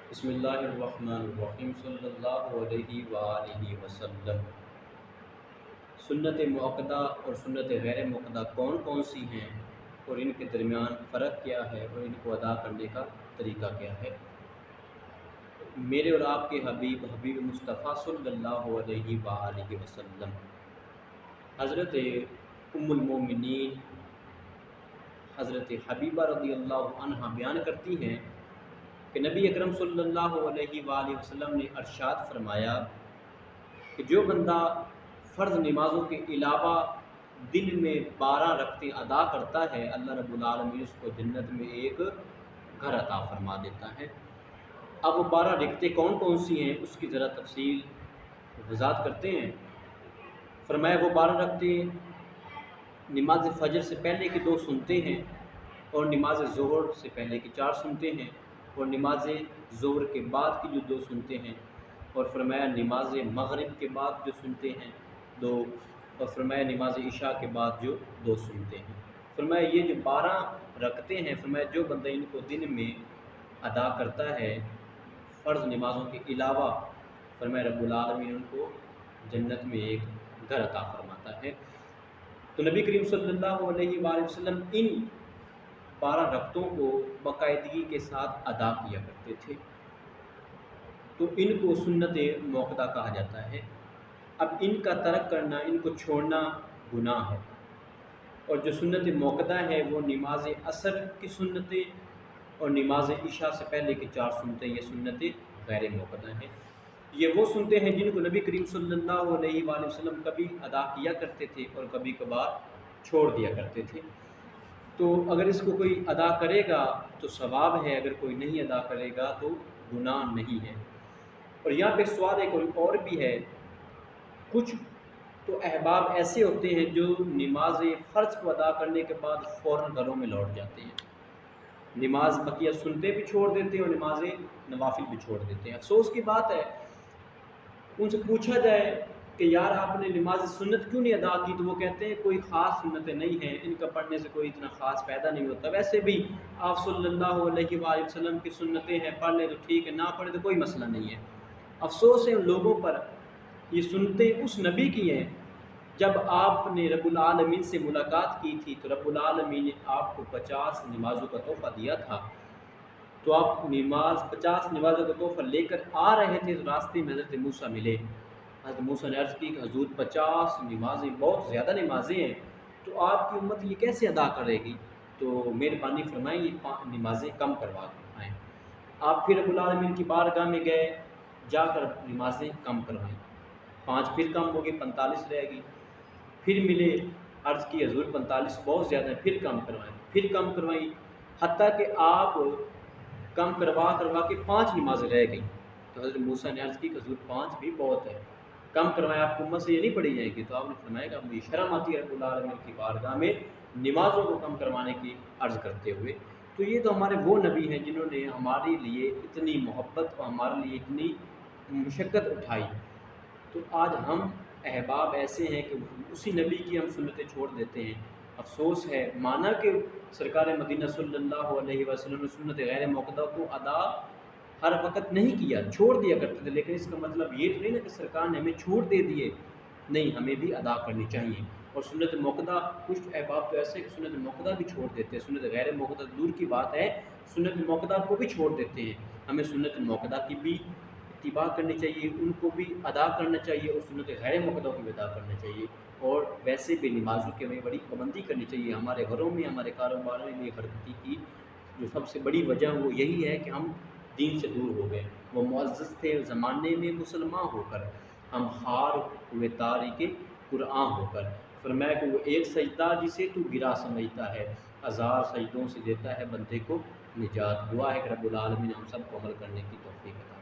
بسم اللہ الرحمن الرحیم صلی اللہ علیہ وآلہ وسلم۔ سنت موقدہ اور سنت غیر موقدہ کون کون سی ہیں اور ان کے درمیان فرق کیا ہے اور ان کو ادا کرنے کا طریقہ کیا ہے؟ میرے اور آپ کے حبیب مصطفیٰ صلی اللہ علیہ وآلہ وسلم حضرت ام المومنین حضرت حبیبہ رضی اللہ عنہ بیان کرتی ہیں کہ نبی اکرم صلی اللہ علیہ وآلہ وسلم نے ارشاد فرمایا کہ جو بندہ فرض نمازوں کے علاوہ دن میں 12 رکعتیں ادا کرتا ہے، اللہ رب العالمین اس کو جنت میں ایک گھر عطا فرما دیتا ہے۔ اب وہ 12 رکعتیں کون کون سی ہیں اس کی ذرا تفصیل وضاحت کرتے ہیں۔ فرمایا وہ 12 رکعتیں نماز فجر سے پہلے کی 2 سنتے ہیں اور نماز ظہر سے پہلے کی 4 سنتے ہیں اور نماز ظہر کے بعد کی جو 2 سنتے ہیں، اور فرمایا نماز مغرب کے بعد جو سنتے ہیں 2، اور فرمایا نماز عشاء کے بعد جو 2 سنتے ہیں۔ فرمایا یہ جو 12 رکعتیں ہیں، فرمایا جو بندہ ان کو دن میں ادا کرتا ہے فرض نمازوں کے علاوہ، فرمایا رب العالمین ان کو جنت میں ایک گھر عطا فرماتا ہے۔ تو نبی کریم صلی اللہ علیہ وآلہ وسلم ان 12 رکعتوں کو باقاعدگی کے ساتھ ادا کیا کرتے تھے، تو ان کو سنت موقدہ کہا جاتا ہے۔ اب ان کا ترک کرنا، ان کو چھوڑنا گناہ ہے، اور جو سنت موقدہ ہے وہ نماز عصر کی سنتیں اور نماز عشاء سے پہلے کی 4 سنتیں، یہ سنت غیر موقدہ ہیں۔ یہ وہ سنتے ہیں جن کو نبی کریم صلی اللہ علیہ وآلہ وسلم کبھی ادا کیا کرتے تھے اور کبھی کبھار چھوڑ دیا کرتے تھے۔ تو اگر اس کو کوئی ادا کرے گا تو ثواب ہے، اگر کوئی نہیں ادا کرے گا تو گناہ نہیں ہے۔ اور یہاں پہ سوال ایک اور بھی ہے، کچھ تو احباب ایسے ہوتے ہیں جو نماز فرض کو ادا کرنے کے بعد فوراً گھروں میں لوٹ جاتے ہیں، نماز بقیہ سنتے بھی چھوڑ دیتے ہیں اور نماز نوافل بھی چھوڑ دیتے ہیں۔ افسوس کی بات ہے، ان سے پوچھا جائے کہ یار آپ نے نماز سنت کیوں نہیں ادا کی، تو وہ کہتے ہیں کوئی خاص سنتیں نہیں ہیں، ان کا پڑھنے سے کوئی اتنا خاص فائدہ نہیں ہوتا، ویسے بھی آپ صلی اللہ علیہ وآلہ وسلم کی سنتیں ہیں، پڑھ لیں تو ٹھیک ہے، نہ پڑھیں تو کوئی مسئلہ نہیں ہے۔ افسوس ہے ان لوگوں پر، یہ سنتیں اس نبی کی ہیں جب آپ نے رب العالمین سے ملاقات کی تھی تو رب العالمین نے آپ کو 50 نمازوں کا تحفہ دیا تھا، تو آپ 50 نمازوں کا تحفہ لے کر آ رہے تھے، تو راستے میں حضرت موسیٰ ملے۔ حضرت موسیٰ نے عرض کی کہ حضور 50 نمازیں بہت زیادہ نمازیں ہیں، تو آپ کی امت یہ کیسے ادا کرے گی؟ تو مہربانی فرمائیں یہ 5 نمازیں کم کروا آئیں۔ آپ پھر رب العالمین کی بارگاہ میں گئے، جا کر نمازیں کم کروائیں، 5 پھر کم ہو گئی، 45 رہ گئی، پھر ملے، عرض کی حضور 45 بہت زیادہ ہیں، پھر کم کروائیں، پھر کم کروائیں، حتیٰ کہ آپ کم کروا کے 5 نمازیں رہ گئیں۔ تو حضرت موسیٰ نے عرض کی کہ حضور 5 بھی بہت ہے، کم کروائیں، آپ کو امت سے یہ نہیں پڑھی جائے گی؟ تو آپ نے فرمایا کہ مجھے شرم آتی ہے رب العالمین کی بارگاہ میں نمازوں کو کم کروانے کی عرض کرتے ہوئے۔ تو یہ تو ہمارے وہ نبی ہیں جنہوں نے ہمارے لیے اتنی محبت اور ہمارے لیے اتنی مشقت اٹھائی، تو آج ہم احباب ایسے ہیں کہ اسی نبی کی ہم سنتیں چھوڑ دیتے ہیں۔ افسوس ہے، مانا کہ سرکار مدینہ صلی اللہ علیہ وسلم نے سنت غیر موقدہ کو ادا ہر وقت نہیں کیا، چھوڑ دیا کرتے تھے، لیکن اس کا مطلب یہ تو نہیں نا کہ سرکار نے ہمیں چھوٹ دے دیے، نہیں، ہمیں بھی ادا کرنی چاہیے۔ اور سنت موقدہ، کچھ احباب تو ایسے کہ سنت موقدہ بھی چھوڑ دیتے ہیں، سنت غیر موقدہ دور کی بات ہے، سنت موقدہ کو بھی چھوڑ دیتے ہیں۔ ہمیں سنت موقدہ کی بھی اتباع کرنی چاہیے، ان کو بھی ادا کرنا چاہیے، اور سنت غیر موقدہ کو بھی ادا کرنا چاہیے۔ اور ویسے بھی نمازوں کی ہمیں بڑی پابندی کرنی چاہیے۔ ہمارے گھروں میں، ہمارے کاروباروں میں حرکتی کی جو سب سے بڑی وجہ وہ یہی ہے کہ ہم دین سے دور ہو گئے۔ وہ معزز تھے زمانے میں مسلمان ہو کر، ہم خار ہوئے تاریک قرآن ہو کر۔ فرمایا کہ وہ ایک سجدہ جسے تو گرا سمجھتا ہے، 1000 سجدوں سے دیتا ہے بندے کو نجات۔ دعا ہے کہ رب العالمین ہم سب کو عمل کرنے کی توفیق عطا